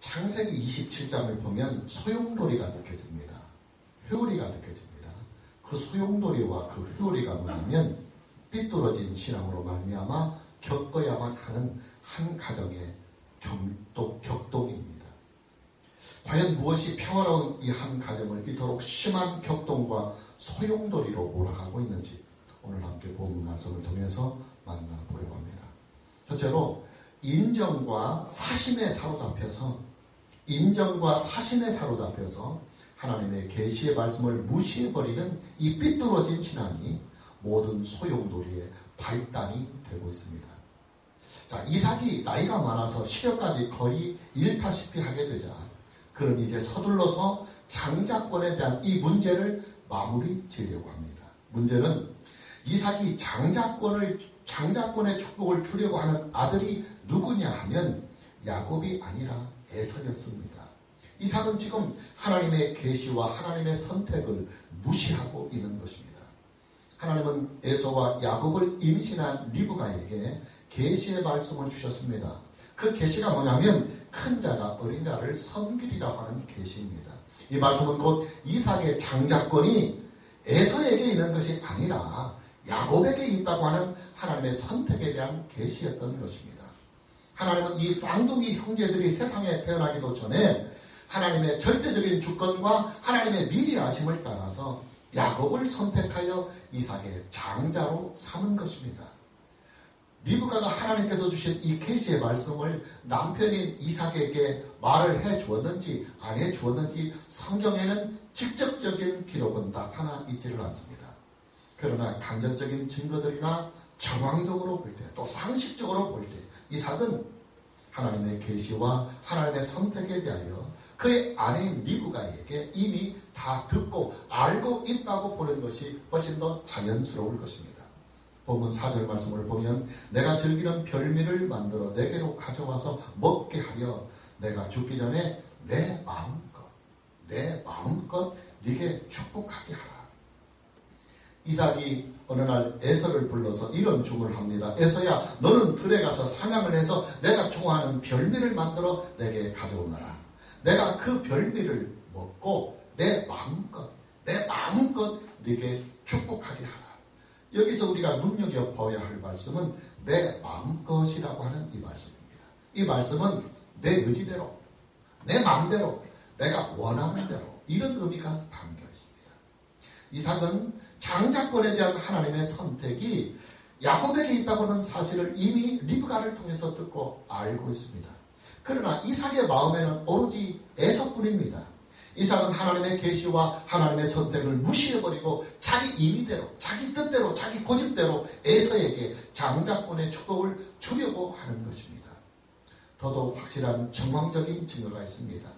창세기 27장을 보면 소용돌이가 느껴집니다. 회오리가 느껴집니다. 그 소용돌이와 그 회오리가 뭐냐면 삐뚤어진 신앙으로 말미암아 겪어야만 하는 한 가정의 격동입니다. 과연 무엇이 평화로운 이 한 가정을 이토록 심한 격동과 소용돌이로 몰아가고 있는지 오늘 함께 본문 말씀을 통해서 만나보려고 합니다. 첫째로 인정과 사심에 사로잡혀서 하나님의 계시의 말씀을 무시해버리는 이 삐뚤어진 신앙이 모든 소용돌이의 발단이 되고 있습니다. 자, 이삭이 나이가 많아서 시력까지 거의 잃다시피 하게 되자 그는 이제 서둘러서 장자권에 대한 이 문제를 마무리 지으려고 합니다. 문제는 이삭이 장자권의 축복을 주려고 하는 아들이 누구냐 하면 야곱이 아니라 에서였습니다. 이삭은 지금 하나님의 계시와 하나님의 선택을 무시하고 있는 것입니다. 하나님은 에서와 야곱을 임신한 리브가에게 계시의 말씀을 주셨습니다. 그 계시가 뭐냐면 큰 자가 어린 자를 섬기리라고 하는 계시입니다. 이 말씀은 곧 이삭의 장자권이 에서에게 있는 것이 아니라 야곱에게 있다고 하는 하나님의 선택에 대한 계시였던 것입니다. 하나님은 이 쌍둥이 형제들이 세상에 태어나기도 전에 하나님의 절대적인 주권과 하나님의 미리하심을 따라서 야곱을 선택하여 이삭의 장자로 삼은 것입니다. 리브가가 하나님께서 주신 이 계시의 말씀을 남편인 이삭에게 말을 해 주었는지 안 해 주었는지 성경에는 직접적인 기록은 나타나 있지를 않습니다. 그러나 간접적인 증거들이나 정황적으로 볼 때 또 상식적으로 볼 때 이삭은 하나님의 계시와 하나님의 선택에 대하여 그의 아내인 리브가에게 이미 다 듣고 알고 있다고 보는 것이 훨씬 더 자연스러울 것입니다. 본문 4절 말씀을 보면 내가 즐기는 별미를 만들어 내게로 가져와서 먹게 하여 내가 죽기 전에 내 마음껏 네게 축복하게 하라. 이삭이 어느 날 에서를 불러서 이런 주문을 합니다. 에서야, 너는 들에 가서 사냥을 해서 내가 좋아하는 별미를 만들어 내게 가져오너라. 내가 그 별미를 먹고 내 마음껏 네게 축복하게 하라. 여기서 우리가 눈여겨봐야 할 말씀은 내 마음껏이라고 하는 이 말씀입니다. 이 말씀은 내 의지대로, 내 마음대로, 내가 원하는 대로 이런 의미가 담겨 있습니다. 이삭은 장자권에 대한 하나님의 선택이 야곱에게 있다고는 사실을 이미 리브가를 통해서 듣고 알고 있습니다. 그러나 이삭의 마음에는 오로지 에서뿐입니다. 이삭은 하나님의 계시와 하나님의 선택을 무시해버리고 자기 임의대로, 자기 뜻대로, 자기 고집대로 에서에게 장자권의 축복을 주려고 하는 것입니다. 더더욱 확실한 정황적인 증거가 있습니다.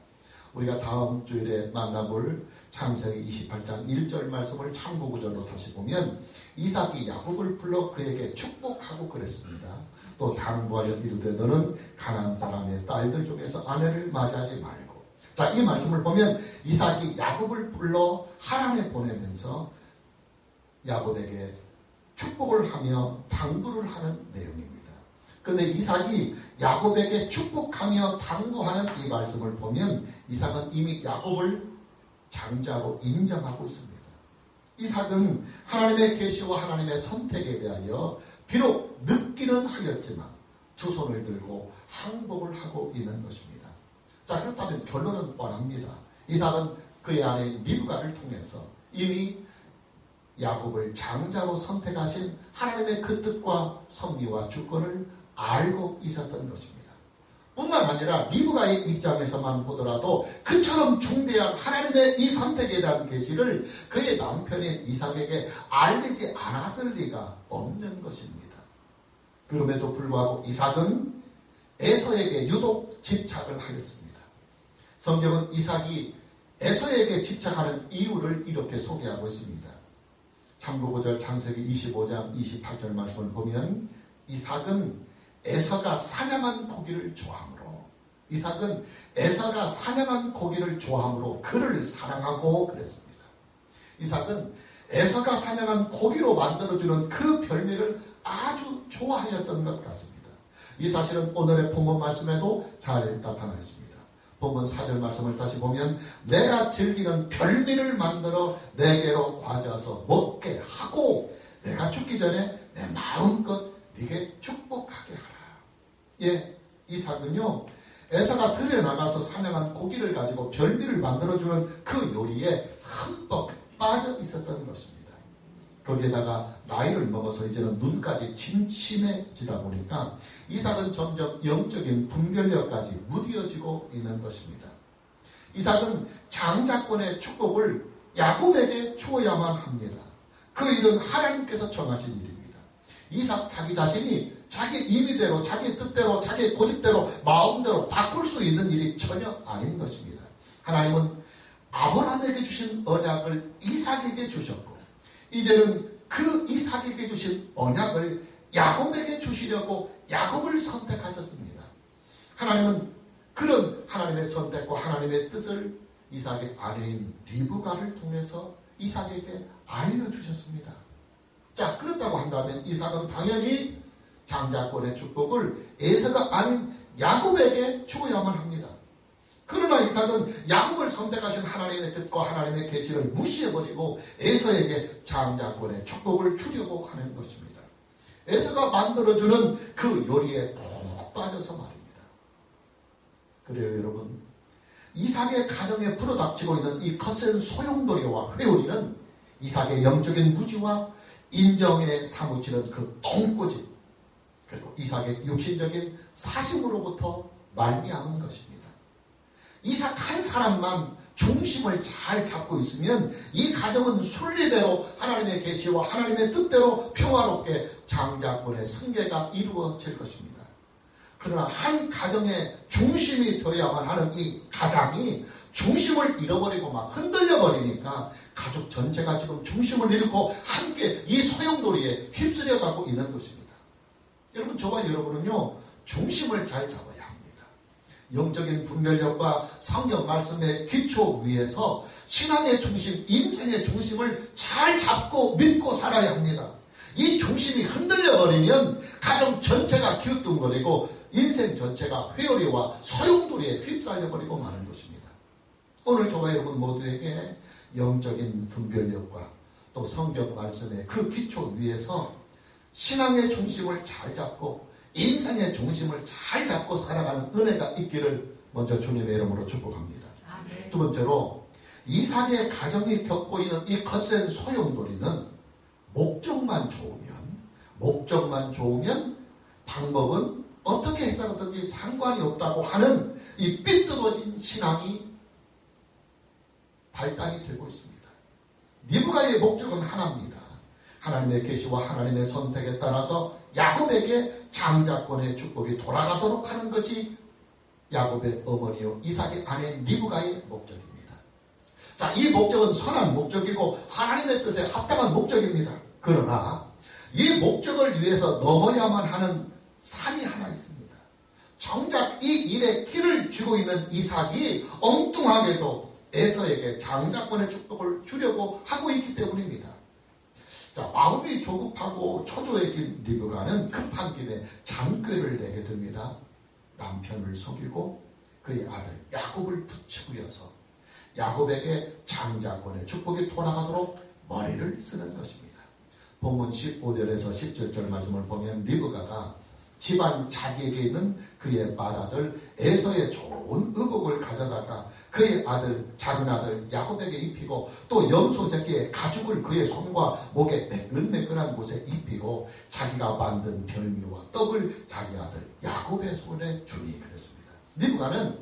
우리가 다음 주일에 만나볼 창세기 28장 1절 말씀을 참고구절로 다시 보면 이삭이 야곱을 불러 그에게 축복하고 그랬습니다. 또 당부하여 이르되 너는 가나안 사람의 딸들 중에서 아내를 맞이하지 말고. 자, 이 말씀을 보면 이삭이 야곱을 불러 하란에 보내면서 야곱에게 축복을 하며 당부를 하는 내용입니다. 그런데 이삭이 야곱에게 축복하며 당부하는 이 말씀을 보면 이삭은 이미 야곱을 장자로 인정하고 있습니다. 이삭은 하나님의 계시와 하나님의 선택에 대하여 비록 늦기는 하였지만 두 손을 들고 항복을 하고 있는 것입니다. 자, 그렇다면 결론은 뻔합니다. 이삭은 그의 아내인 리브가를 통해서 이미 야곱을 장자로 선택하신 하나님의 그 뜻과 섭리와 주권을 알고 있었던 것입니다. 뿐만 아니라 리브가의 입장에서만 보더라도 그처럼 중대한 하나님의 이 선택에 대한 계시를 그의 남편인 이삭에게 알리지 않았을 리가 없는 것입니다. 그럼에도 불구하고 이삭은 에서에게 유독 집착을 하였습니다. 성경은 이삭이 에서에게 집착하는 이유를 이렇게 소개하고 있습니다. 참고구절 창세기 25장 28절 말씀을 보면 이삭은 에서가 사냥한 고기를 좋아함으로 그를 사랑하고 그랬습니다. 이삭은 에서가 사냥한 고기로 만들어주는 그 별미를 아주 좋아하였던 것 같습니다. 이 사실은 오늘의 본문 말씀에도 잘 나타나 있습니다. 본문 4절 말씀을 다시 보면 내가 즐기는 별미를 만들어 내게로 가져와서 먹게 하고 내가 죽기 전에 내 마음껏 네게 축복하게 하라. 예, 이삭은요 에서가 들에 나가서 사냥한 고기를 가지고 별미를 만들어주는 그 요리에 흠뻑 빠져 있었던 것입니다. 거기에다가 나이를 먹어서 이제는 눈까지 침침해지다 보니까 이삭은 점점 영적인 분별력까지 무뎌지고 있는 것입니다. 이삭은 장자권의 축복을 야곱에게 주어야만 합니다. 그 일은 하나님께서 정하신 일입니다. 이삭 자기 자신이 자기 임의대로 자기 뜻대로 자기 고집대로 마음대로 바꿀 수 있는 일이 전혀 아닌 것입니다. 하나님은 아브라함에게 주신 언약을 이삭에게 주셨고 이제는 그 이삭에게 주신 언약을 야곱에게 주시려고 야곱을 선택하셨습니다. 하나님은 그런 하나님의 선택과 하나님의 뜻을 이삭의 아내인 리브가를 통해서 이삭에게 알려주셨습니다. 자, 그렇다고 한다면 이삭은 당연히 장자권의 축복을 에서가 아닌 야곱에게 주어야만 합니다. 그러나 이삭은 야곱을 선택하신 하나님의 뜻과 하나님의 계시를 무시해버리고 에서에게 장자권의 축복을 주려고 하는 것입니다. 에서가 만들어주는 그 요리에 푹 빠져서 말입니다. 그래요 여러분, 이삭의 가정에 불어닥치고 있는 이 거센 소용돌이와 회오리는 이삭의 영적인 무지와 인정에 사무치는 그 똥꼬집 그리고 이삭의 육신적인 사심으로부터 말미암은 것입니다. 이삭 한 사람만 중심을 잘 잡고 있으면 이 가정은 순리대로 하나님의 계시와 하나님의 뜻대로 평화롭게 장자권의 승계가 이루어질 것입니다. 그러나 한 가정의 중심이 되어야만 하는 이 가장이 중심을 잃어버리고 막 흔들려 버리니까 가족 전체가 지금 중심을 잃고 함께 이 소용돌이에 휩쓸려 가고 있는 것입니다. 여러분, 저와 여러분은요 중심을 잘 잡아야 합니다. 영적인 분별력과 성경 말씀의 기초 위에서 신앙의 중심, 인생의 중심을 잘 잡고 믿고 살아야 합니다. 이 중심이 흔들려 버리면 가정 전체가 기우뚱거리고 인생 전체가 회오리와 소용돌이에 휩싸여 버리고 마는 것입니다. 오늘 저와 여러분 모두에게 영적인 분별력과 또 성경 말씀의 그 기초 위에서 신앙의 중심을 잘 잡고 인생의 중심을 잘 잡고 살아가는 은혜가 있기를 먼저 주님의 이름으로 축복합니다. 아멘. 두 번째로 이삭의 가정이 겪고 있는 이 거센 소용돌이는 목적만 좋으면 방법은 어떻게 해서든지 상관이 없다고 하는 이 삐뚤어진 신앙이 발단이 되고 있습니다. 리브가의 목적은 하나입니다. 하나님의 계시와 하나님의 선택에 따라서 야곱에게 장자권의 축복이 돌아가도록 하는 것이 야곱의 어머니요 이삭의 아내인 리브가의 목적입니다. 자, 이 목적은 선한 목적이고 하나님의 뜻에 합당한 목적입니다. 그러나 이 목적을 위해서 넘어야만 하는 산이 하나 있습니다. 정작 이 일에 키를 쥐고 있는 이삭이 엉뚱하게도 에서에게 장자권의 축복을 주려고 하고 있기 때문입니다. 자, 마음이 조급하고 초조해진 리브가는 급한 김에 장꾀를 내게 됩니다. 남편을 속이고 그의 아들 야곱을 부추겨서 야곱에게 장자권의 축복이 돌아가도록 머리를 쓰는 것입니다. 본문 15절에서 17절 말씀을 보면 리브가가 집안 자기에게 있는 그의 맏아들 에서의 좋은 의복을 가져다가 그의 아들 작은 아들 야곱에게 입히고 또 염소 새끼의 가죽을 그의 손과 목에 매끈매끈한 곳에 입히고 자기가 만든 별미와 떡을 자기 아들 야곱의 손에 주니 그랬습니다. 리브가는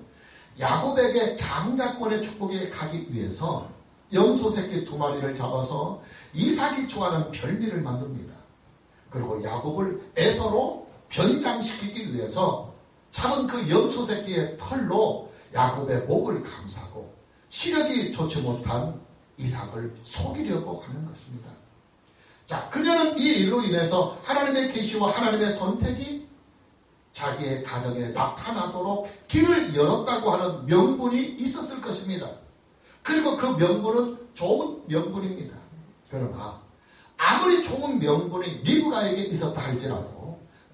야곱에게 장자권의 축복에 가기 위해서 염소 새끼 2마리를 잡아서 이삭이 좋아하는 별미를 만듭니다. 그리고 야곱을 에서로 변장시키기 위해서 참은 그 염소 새끼의 털로 야곱의 목을 감싸고 시력이 좋지 못한 이삭을 속이려고 하는 것입니다. 자, 그녀는 이 일로 인해서 하나님의 계시와 하나님의 선택이 자기의 가정에 나타나도록 길을 열었다고 하는 명분이 있었을 것입니다. 그리고 그 명분은 좋은 명분입니다. 그러나 아무리 좋은 명분이 리브가에게 있었다 할지라도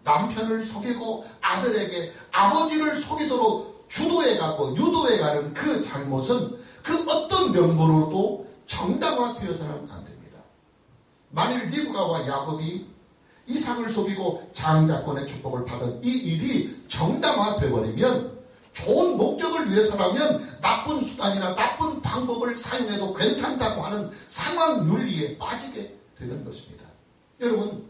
남편을 속이고 아들에게 아버지를 속이도록 주도해가고 유도해가는 그 잘못은 그 어떤 명분으로도 정당화되어서는 안 됩니다. 만일 리브가와 야곱이 이삭을 속이고 장자권의 축복을 받은 이 일이 정당화되어버리면 좋은 목적을 위해서라면 나쁜 수단이나 나쁜 방법을 사용해도 괜찮다고 하는 상황 윤리에 빠지게 되는 것입니다. 여러분,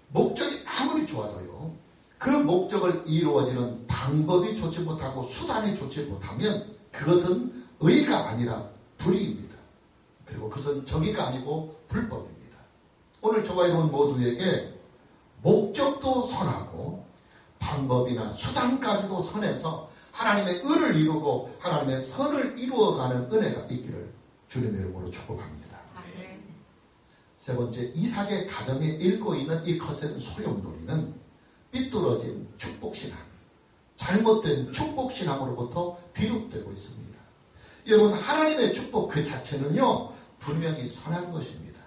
목적이 아무리 좋아도요, 그 목적을 이루어지는 방법이 좋지 못하고 수단이 좋지 못하면 그것은 의가 아니라 불의입니다. 그리고 그것은 정의가 아니고 불법입니다. 오늘 저와 여러분 모두에게 목적도 선하고 방법이나 수단까지도 선해서 하나님의 의를 이루고 하나님의 선을 이루어가는 은혜가 있기를 주님의 이름으로 축복합니다. 세 번째, 이삭의 가정에 일고 있는 이 거센 소용돌이는 삐뚤어진 축복신앙, 잘못된 축복신앙으로부터 비롯되고 있습니다. 여러분, 하나님의 축복 그 자체는요, 분명히 선한 것입니다.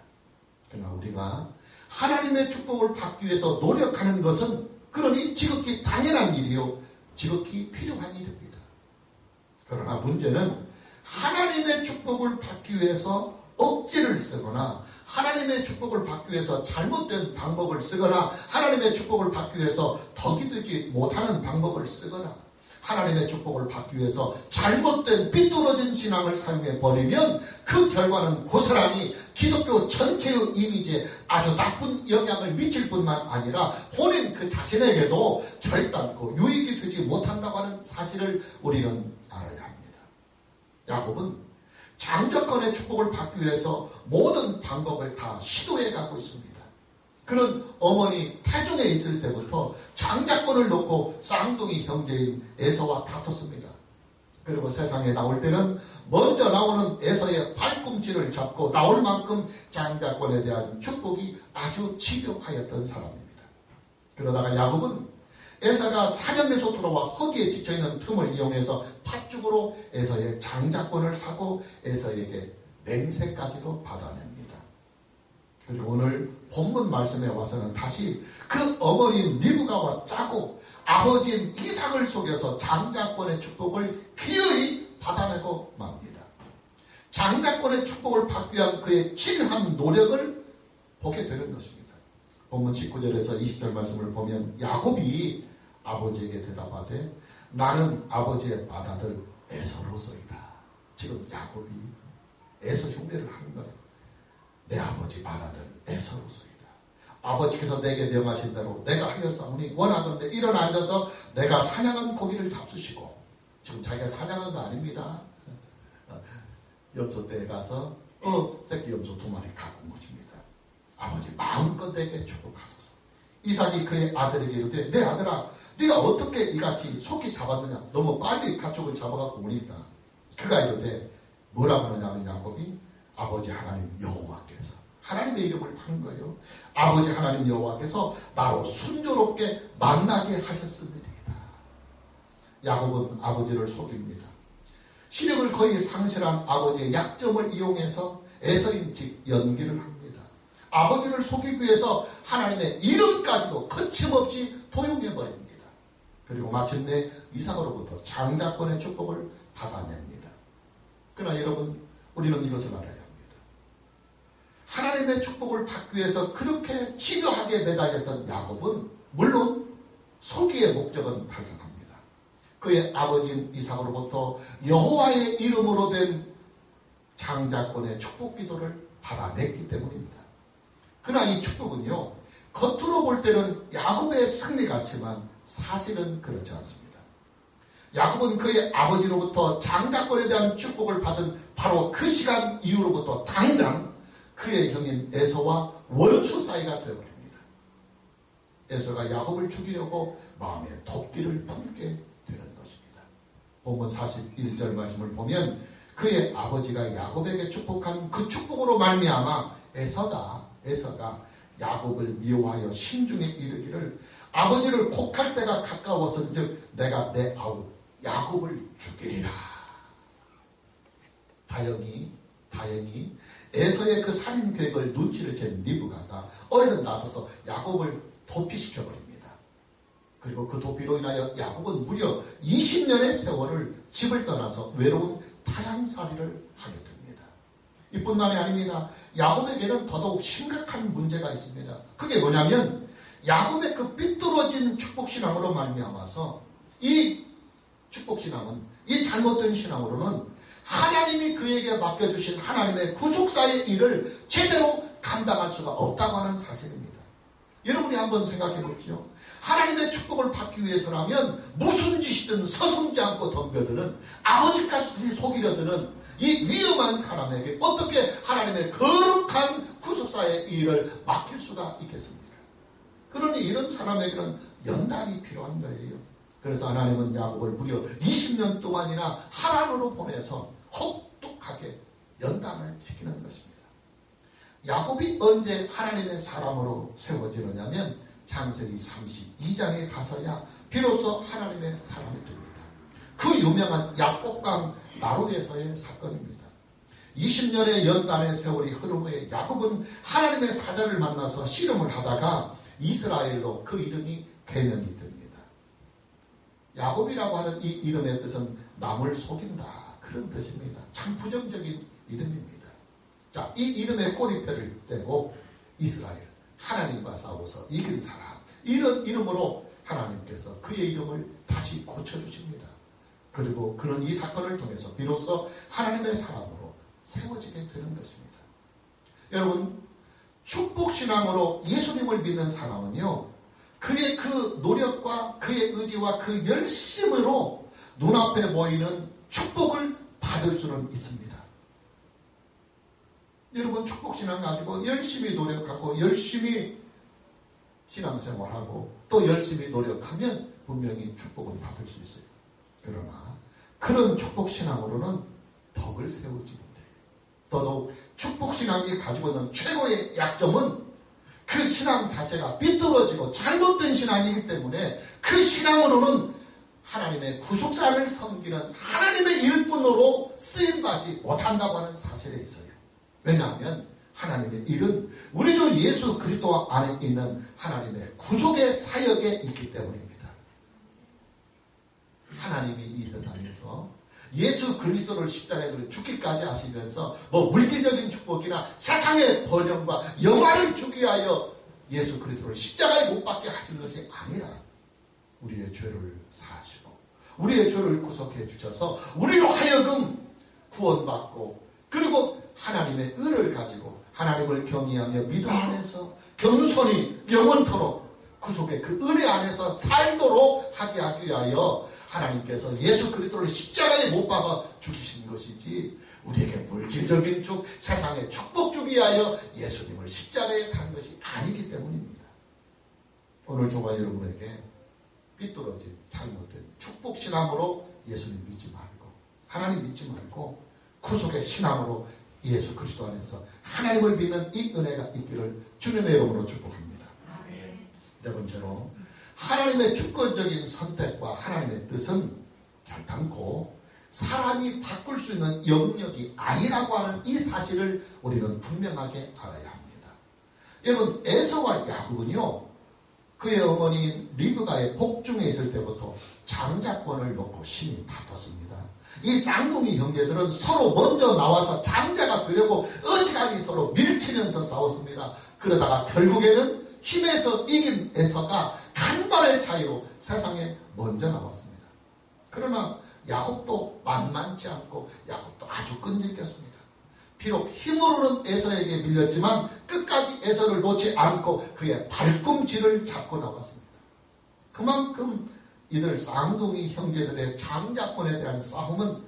그러나 우리가 하나님의 축복을 받기 위해서 노력하는 것은 그러니 지극히 당연한 일이요, 지극히 필요한 일입니다. 그러나 문제는 하나님의 축복을 받기 위해서 억지를 쓰거나 하나님의 축복을 받기 위해서 잘못된 방법을 쓰거나 하나님의 축복을 받기 위해서 덕이 되지 못하는 방법을 쓰거나 하나님의 축복을 받기 위해서 잘못된 삐뚤어진 신앙을 사용해 버리면 그 결과는 고스란히 기독교 전체의 이미지에 아주 나쁜 영향을 미칠 뿐만 아니라 본인 그 자신에게도 결단코 유익이 되지 못한다고 하는 사실을 우리는 알아야 합니다. 야곱은 장자권의 축복을 받기 위해서 모든 방법을 다 시도해 가고 있습니다. 그는 어머니 태중에 있을 때부터 장자권을 놓고 쌍둥이 형제인 에서와 다퉜습니다. 그리고 세상에 나올 때는 먼저 나오는 에서의 발꿈치를 잡고 나올 만큼 장자권에 대한 축복이 아주 집요하였던 사람입니다. 그러다가 야곱은 에서가 사냥에서 돌아와 허기에 지쳐있는 틈을 이용해서 팥죽으로 에서의 장자권을 사고 에서에게 맹세까지도 받아냅니다. 그리고 오늘 본문 말씀에 와서는 다시 그 어머니인 리브가와 짜고 아버지인 이삭을 속여서 장자권의 축복을 기어이 받아내고 맙니다. 장자권의 축복을 받기 위한 그의 치밀한 노력을 보게 되는 것입니다. 본문 19절에서 20절 말씀을 보면 야곱이 아버지에게 대답하되 나는 아버지의 맏아들 에서로서이다. 지금 야곱이 에서 흉내를 하는 거예요. 내 아버지 맏아들 에서로서이다. 아버지께서 내게 명하신 대로 내가 하였사오니 원하건대 일어나 앉아서 내가 사냥한 고기를 잡수시고, 지금 자기가 사냥한 거 아닙니다. 염소떼에 가서 새끼 염소 2마리 갖고 오십니다. 아버지 마음껏 내게 축복하소서. 이삭이 그의 아들에게 이르되 내 아들아 네가 어떻게 이같이 속히 잡았느냐. 너무 빨리 가축을 잡아갖고 오니까 그가 이르되 뭐라고 하느냐면 야곱이 아버지 하나님 여호와께서, 하나님의 이름을 파는 거예요. 아버지 하나님 여호와께서 나로 순조롭게 만나게 하셨습니다. 야곱은 아버지를 속입니다. 시력을 거의 상실한 아버지의 약점을 이용해서 에서인즉 연기를 합니다. 아버지를 속이기 위해서 하나님의 이름까지도 거침없이 도용해버립니다. 그리고 마침내 이삭으로부터 장자권의 축복을 받아냅니다. 그러나 여러분, 우리는 이것을 알아야 합니다. 하나님의 축복을 받기 위해서 그렇게 집요하게 매달렸던 야곱은 물론 소기의 목적은 달성합니다. 그의 아버지인 이삭으로부터 여호와의 이름으로 된 장자권의 축복 기도를 받아냈기 때문입니다. 그러나 이 축복은요, 겉으로 볼 때는 야곱의 승리 같지만 사실은 그렇지 않습니다. 야곱은 그의 아버지로부터 장자권에 대한 축복을 받은 바로 그 시간 이후로부터 당장 그의 형인 에서와 원수 사이가 되어버립니다. 에서가 야곱을 죽이려고 마음에 도끼를 품게 되는 것입니다. 본문 41절 말씀을 보면 그의 아버지가 야곱에게 축복한 그 축복으로 말미암아 에서가 야곱을 미워하여 심중에 이르기를 아버지를 곡할 때가 가까웠은즉 내가 내 아우 야곱을 죽이리라. 다행히 에서의 그 살인 계획을 눈치를 챈 리브가가 얼른 나서서 야곱을 도피시켜버립니다. 그리고 그 도피로 인하여 야곱은 무려 20년의 세월을 집을 떠나서 외로운 타향살이를 하게 됩니다. 이뿐만이 아닙니다. 야곱에게는 더더욱 심각한 문제가 있습니다. 그게 뭐냐면 야곱의 그 삐뚤어진 축복신앙으로 말미암아서 이 축복신앙은, 이 잘못된 신앙으로는 하나님이 그에게 맡겨주신 하나님의 구속사의 일을 제대로 감당할 수가 없다고 하는 사실입니다. 여러분이 한번 생각해 보십시오. 하나님의 축복을 받기 위해서라면 무슨 짓이든 서슴지 않고 덤벼드는, 아버지까지 속이려드는 이 위험한 사람에게 어떻게 하나님의 거룩한 구속사의 일을 맡길 수가 있겠습니까? 그러니 이런 사람에게는 연단이 필요한 거예요. 그래서 하나님은 야곱을 무려 20년 동안이나 하란으로 보내서 혹독하게 연단을 시키는 것입니다. 야곱이 언제 하나님의 사람으로 세워지느냐면 창세기 32장에 가서야 비로소 하나님의 사람이 됩니다. 그 유명한 야복강 나루에서의 사건입니다. 20년의 연단의 세월이 흐른 후에 야곱은 하나님의 사자를 만나서 씨름을 하다가 이스라엘로 그 이름이 개명이 됩니다. 야곱이라고 하는 이 이름의 뜻은 남을 속인다, 그런 뜻입니다. 참 부정적인 이름입니다. 자, 이 이름에 꼬리표를 떼고 이스라엘, 하나님과 싸워서 이긴 사람, 이런 이름으로 하나님께서 그의 이름을 다시 고쳐주십니다. 그리고 그는 이 사건을 통해서 비로소 하나님의 사람으로 세워지게 되는 것입니다. 여러분, 축복신앙으로 예수님을 믿는 사람은요, 그의 그 노력과 그의 의지와 그 열심으로 눈앞에 보이는 축복을 받을 수는 있습니다. 여러분, 축복신앙 가지고 열심히 노력하고 열심히 신앙생활하고 또 열심히 노력하면 분명히 축복을 받을 수 있어요. 그러나 그런 축복신앙으로는 덕을 세우지 못해요. 더더욱 축복신앙이 가지고 있는 최고의 약점은 그 신앙 자체가 삐뚤어지고 잘못된 신앙이기 때문에 그 신앙으로는 하나님의 구속사를 섬기는 하나님의 일꾼으로 쓰임받지 못한다고 하는 사실에 있어요. 왜냐하면 하나님의 일은 우리 주 예수 그리스도 안에 있는 하나님의 구속의 사역에 있기 때문입니다. 하나님이 이 세상에서 예수 그리스도를 십자가에 죽기까지 하시면서 뭐 물질적인 축복이나 세상의 번영과 영화를 주기 위하여 예수 그리스도를 십자가에 못 박게 하신 것이 아니라 우리의 죄를 사하시고 우리의 죄를 구속해 주셔서 우리로 하여금 구원받고 그리고 하나님의 의를 가지고 하나님을 경외하며 믿음 안에서 겸손히 영원토록 구속의 그 은혜 안에서 살도록 하게 하기 위하여 하나님께서 예수 그리스도를 십자가에 못 박아 죽이신 것이지 우리에게 물질적인 축, 세상의 축복 주기 위하여 예수님을 십자가에 간 것이 아니기 때문입니다. 오늘 저와 여러분에게 삐뚤어진 잘못된 축복신앙으로 예수님 믿지 말고 하나님 믿지 말고 구속의 신앙으로 예수 그리스도 안에서 하나님을 믿는 이 은혜가 있기를 주님의 이름으로 축복합니다. 네 번째로 하나님의 주권적인 선택과 하나님의 뜻은 결단코 사람이 바꿀 수 있는 영역이 아니라고 하는 이 사실을 우리는 분명하게 알아야 합니다. 여러분, 에서와 야곱은요, 그의 어머니 리브가의 복중에 있을 때부터 장자권을 놓고 심히 다퉜습니다. 이 쌍둥이 형제들은 서로 먼저 나와서 장자가 되려고 어지간히 서로 밀치면서 싸웠습니다. 그러다가 결국에는 힘에서 이긴 에서가 간발의 차이로 세상에 먼저 나왔습니다. 그러나 야곱도 만만치 않고 야곱도 아주 끈질겼습니다. 비록 힘으로는 에서에게 밀렸지만 끝까지 에서를 놓지 않고 그의 발꿈치를 잡고 나왔습니다. 그만큼 이들 쌍둥이 형제들의 장자권에 대한 싸움은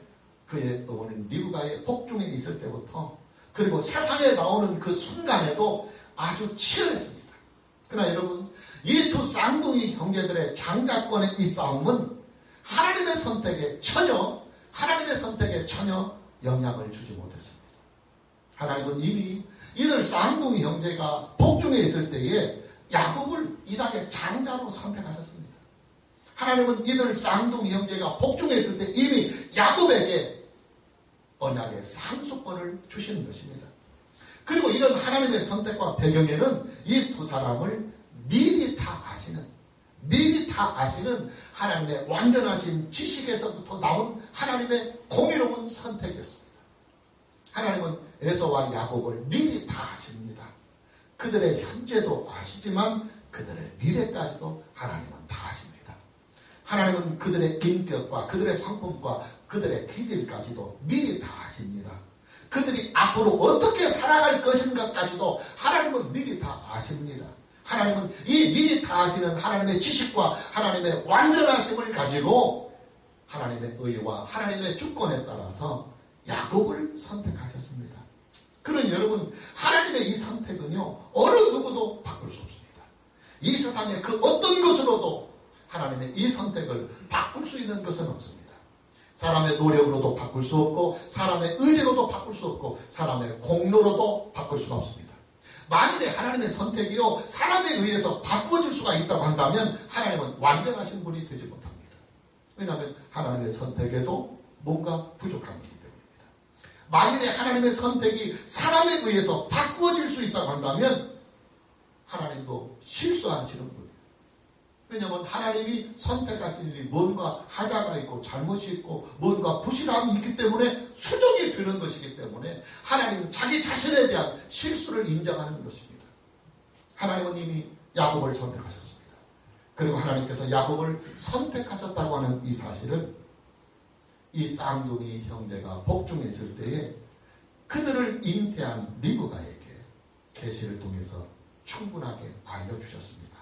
그의 어머니 리브가의 복중에 있을 때부터 그리고 세상에 나오는 그 순간에도 아주 치열했습니다. 그러나 여러분, 이 두 쌍둥이 형제들의 장자권의 이 싸움은 하나님의 선택에 전혀 영향을 주지 못했습니다. 하나님은 이미 이들 쌍둥이 형제가 복중에 있을 때에 야곱을 이삭의 장자로 선택하셨습니다. 하나님은 이들 쌍둥이 형제가 복중에 있을 때 이미 야곱에게 언약의 상속권을 주시는 것입니다. 그리고 이런 하나님의 선택과 배경에는 이 두 사람을 미리 다 아시는, 미리 다 아시는 하나님의 완전하신 지식에서부터 나온 하나님의 공의로운 선택이었습니다. 하나님은 에서와 야곱을 미리 다 아십니다. 그들의 현재도 아시지만 그들의 미래까지도 하나님은 다 아십니다. 하나님은 그들의 인격과 그들의 성품과 그들의 기질까지도 미리 다 아십니다. 그들이 앞으로 어떻게 살아갈 것인가까지도 하나님은 미리 다 아십니다. 하나님은 이 미리 다 아시는 하나님의 지식과 하나님의 완전하심을 가지고 하나님의 의와 하나님의 주권에 따라서 야곱을 선택하셨습니다. 그러니 여러분, 하나님의 이 선택은요, 어느 누구도 바꿀 수 없습니다. 이 세상의 그 어떤 것으로도 하나님의 이 선택을 바꿀 수 있는 것은 없습니다. 사람의 노력으로도 바꿀 수 없고, 사람의 의지로도 바꿀 수 없고, 사람의 공로로도 바꿀 수 없습니다. 만일에 하나님의 선택이요, 사람에 의해서 바꿔질 수가 있다고 한다면 하나님은 완전하신 분이 되지 못합니다. 왜냐하면 하나님의 선택에도 뭔가 부족함이기 때문입니다. 만일에 하나님의 선택이 사람에 의해서 바꿔질 수 있다고 한다면 하나님도 실수하시는 분이에요. 왜냐하면 하나님이 선택하신 일이 뭔가 하자가 있고 잘못이 있고 뭔가 부실함이 있기 때문에 수정이 되는 것이기 때문에 하나님은 자기 자신에 대한 실수를 인정하는 것입니다. 하나님은 이미 야곱을 선택하셨습니다. 그리고 하나님께서 야곱을 선택하셨다고 하는 이 사실을 이 쌍둥이 형제가 복중에 있을 때에 그들을 잉태한 리브가에게 계시를 통해서 충분하게 알려주셨습니다.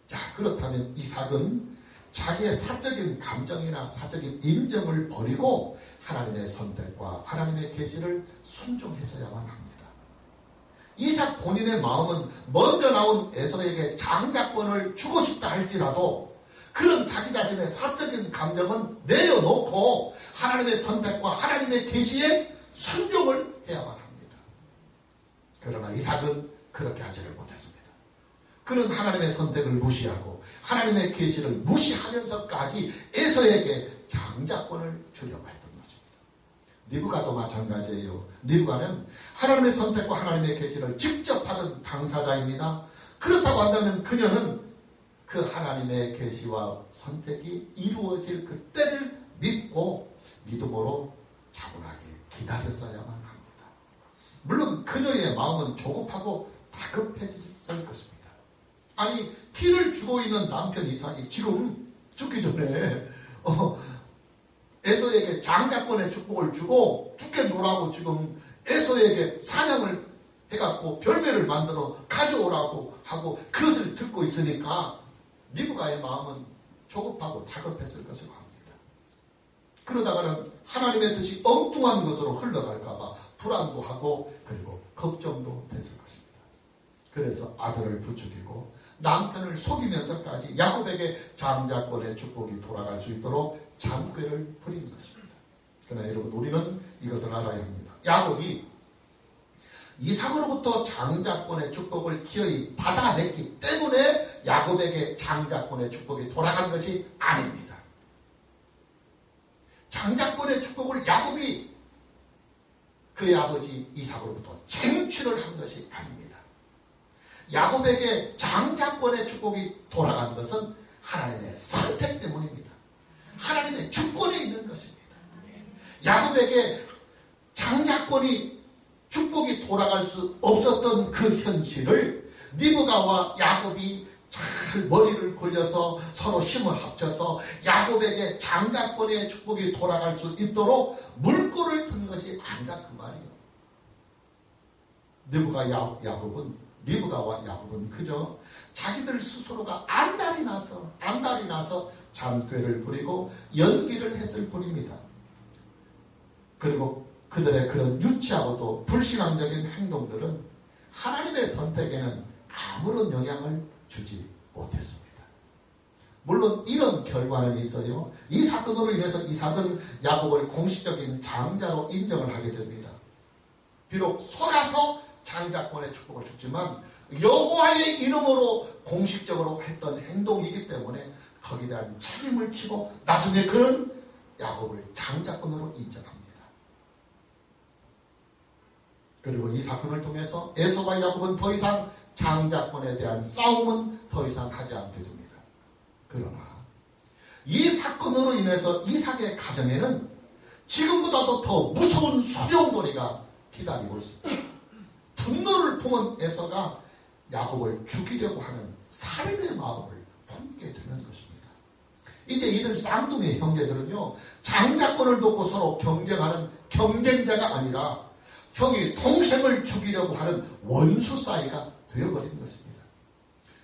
자, 그렇다면 이삭은 자기의 사적인 감정이나 사적인 인정을 버리고 하나님의 선택과 하나님의 계시를 순종했어야만 합니다. 이삭 본인의 마음은 먼저 나온 에서에게 장자권을 주고 싶다 할지라도 그런 자기 자신의 사적인 감정은 내려놓고 하나님의 선택과 하나님의 계시에 순종을 해야만 합니다. 그러나 이삭은 그렇게 하지를 못했습니다. 그는 하나님의 선택을 무시하고 하나님의 계시를 무시하면서까지 에서에게 장자권을 주려고 했던 것입니다. 리브가도 마찬가지예요. 리브가는 하나님의 선택과 하나님의 계시를 직접 받은 당사자입니다. 그렇다고 한다면 그녀는 그 하나님의 계시와 선택이 이루어질 그때를 믿고 믿음으로 차분하게 기다렸어야만 합니다. 물론 그녀의 마음은 조급하고 다급해졌을 것입니다. 아니, 피를 주고 있는 남편 이삭이 지금 죽기 전에 에서에게 장자권의 축복을 주고 죽겠노라고 지금 에서에게 사냥을 해갖고 별매를 만들어 가져오라고 하고 그것을 듣고 있으니까 리브가의 마음은 조급하고 다급했을 것으로 합니다. 그러다가는 하나님의 뜻이 엉뚱한 것으로 흘러갈까봐 불안도 하고 그리고 걱정도 됐을 것입니다. 그래서 아들을 부추기고 남편을 속이면서까지 야곱에게 장자권의 축복이 돌아갈 수 있도록 잔꾀를 부린 것입니다. 그러나 여러분, 우리는 이것을 알아야 합니다. 야곱이 이삭으로부터 장자권의 축복을 기어이 받아냈기 때문에 야곱에게 장자권의 축복이 돌아간 것이 아닙니다. 장자권의 축복을 야곱이 그의 아버지 이삭으로부터 쟁취를 한 것이 아닙니다. 야곱에게 장자권의 축복이 돌아간 것은 하나님의 선택 때문입니다. 하나님의 주권에 있는 것입니다. 야곱에게 장자권이 축복이 돌아갈 수 없었던 그 현실을 리브가와 야곱이 잘 머리를 굴려서 서로 힘을 합쳐서 야곱에게 장자권의 축복이 돌아갈 수 있도록 물꼬를 튼 것이 아니다 그 말이에요. 리브가와 야곱은 그저 자기들 스스로가 안달이 나서 잔꾀를 부리고 연기를 했을 뿐입니다. 그리고 그들의 그런 유치하고도 불신앙적인 행동들은 하나님의 선택에는 아무런 영향을 주지 못했습니다. 물론 이런 결과는 있어요. 이 사건으로 인해서 이삭은 야곱을 공식적인 장자로 인정을 하게 됩니다. 비록 속아서 장자권의 축복을 줬지만 여호와의 이름으로 공식적으로 했던 행동이기 때문에 거기에 대한 책임을 지고 나중에 그는 야곱을 장자권으로 인정합니다. 그리고 이 사건을 통해서 에서와 야곱은 더 이상 장자권에 대한 싸움은 더 이상 하지 않게 됩니다. 그러나 이 사건으로 인해서 이삭의 가정에는 지금보다도 더 무서운 소용돌이가 기다리고 있습니다. 분노를 품은 에서가 야곱을 죽이려고 하는 살인의 마음을 품게 되는 것입니다. 이제 이들 쌍둥이 형제들은요, 장자권을 놓고 서로 경쟁하는 경쟁자가 아니라 형이 동생을 죽이려고 하는 원수 사이가 되어버린 것입니다.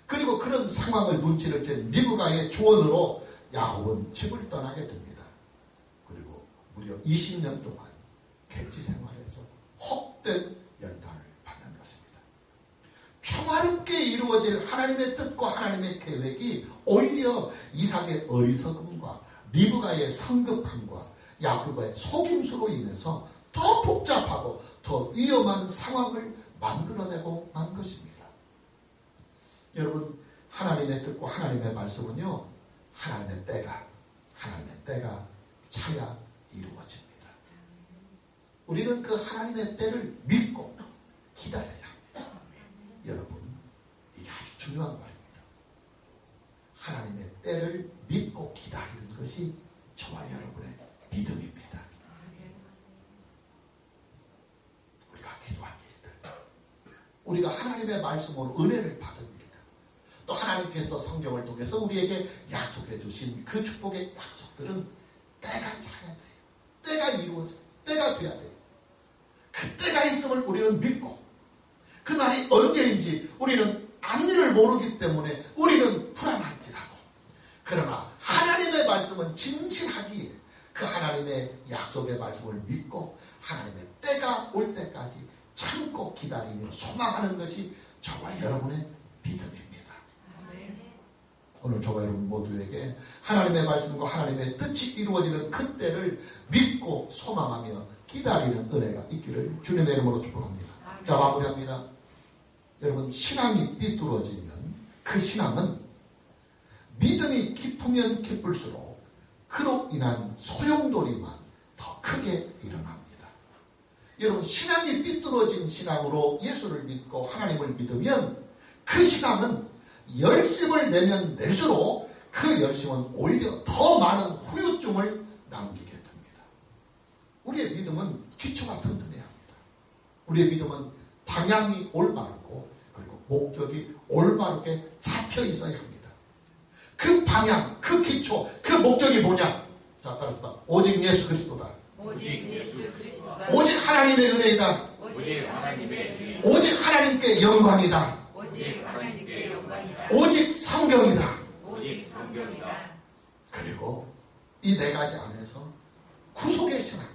그리고 그런 상황을 눈치를 챈 리브가의 조언으로 야곱은 집을 떠나게 됩니다. 그리고 무려 20년 동안 객지 생활에서 헛된 연단을 받는 것입니다. 평화롭게 이루어질 하나님의 뜻과 하나님의 계획이 오히려 이삭의 어리석음과 리브가의 성급함과 야곱의 속임수로 인해서 더 복잡하고 더 위험한 상황을 만들어내고 만 것입니다. 여러분, 하나님의 뜻과 하나님의 말씀은요, 하나님의 때가 차야 이루어집니다. 우리는 그 하나님의 때를 믿고 기다려야 합니다. 여러분, 이게 아주 중요한 말입니다. 하나님의 때를 믿고 기다리는 것이 저와 여러분의 믿음입니다. 우리가 기도한 일들, 우리가 하나님의 말씀으로 은혜를 받은 일들, 또 하나님께서 성경을 통해서 우리에게 약속해 주신 그 축복의 약속들은 때가 차야 돼요. 때가 이루어져요. 때가 돼야 돼요. 그 때가 있음을 우리는 믿고, 그 날이 언제인지 우리는 앞일을 모르기 때문에 우리는 불안할지라도, 그러나 하나님의 말씀은 진실하기에 그 하나님의 약속의 말씀을 믿고 하나님의 때가 올 때까지 참고 기다리며 소망하는 것이 저와 여러분의 믿음입니다. 오늘 저와 여러분 모두에게 하나님의 말씀과 하나님의 뜻이 이루어지는 그 때를 믿고 소망하며 기다리는 은혜가 있기를 주님의 이름으로 축복합니다. 자, 마무리합니다. 여러분, 신앙이 삐뚤어지면 그 신앙은 믿음이 깊으면 깊을수록 그로 인한 소용돌이만 더 크게 일어납니다. 여러분, 신앙이 삐뚤어진 신앙으로 예수를 믿고 하나님을 믿으면 그 신앙은 열심을 내면 낼수록 그 열심은 오히려 더 많은 후유증을 남기게 됩니다. 우리의 믿음은 기초가 튼튼해야 합니다. 우리의 믿음은 방향이 올바르고 그리고 목적이 올바르게 잡혀 있어야 합니다. 그 방향, 그 기초, 그 목적이 뭐냐? 자, 따라서 오직 예수 그리스도다. 오직 예수 그리스도다. 오직 하나님의 은혜이다. 오직 하나님의 은혜. 오직 하나님께 영광이다. 오직 하나님께 영광이다. 오직 성경이다. 오직 성경이다. 그리고 이 네 가지 안에서 구속의 신앙,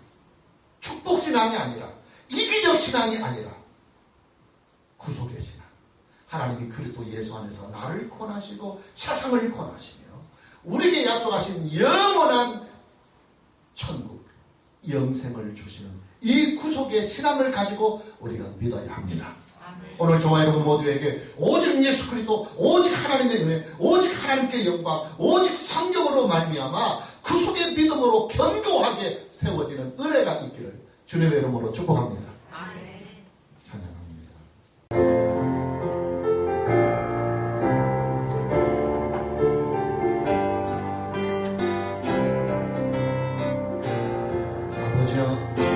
축복 신앙이 아니라 이기적 신앙이 아니라 구속의 신앙. 하나님이 그리스도 예수 안에서 나를 권하시고 세상을 권하시며 우리에게 약속하신 영원한 천국, 영생을 주시는 이 구속의 신앙을 가지고 우리는 믿어야 합니다. 오늘 저와 여러분 모두에게 오직 예수 그리스도, 오직 하나님의 은혜, 오직 하나님께 영광, 오직 성경으로 말미암아 구속의 믿음으로 견고하게 세워지는 은혜가 있기를 주님의 이름으로 축복합니다. 찬양합니다. 아버지여,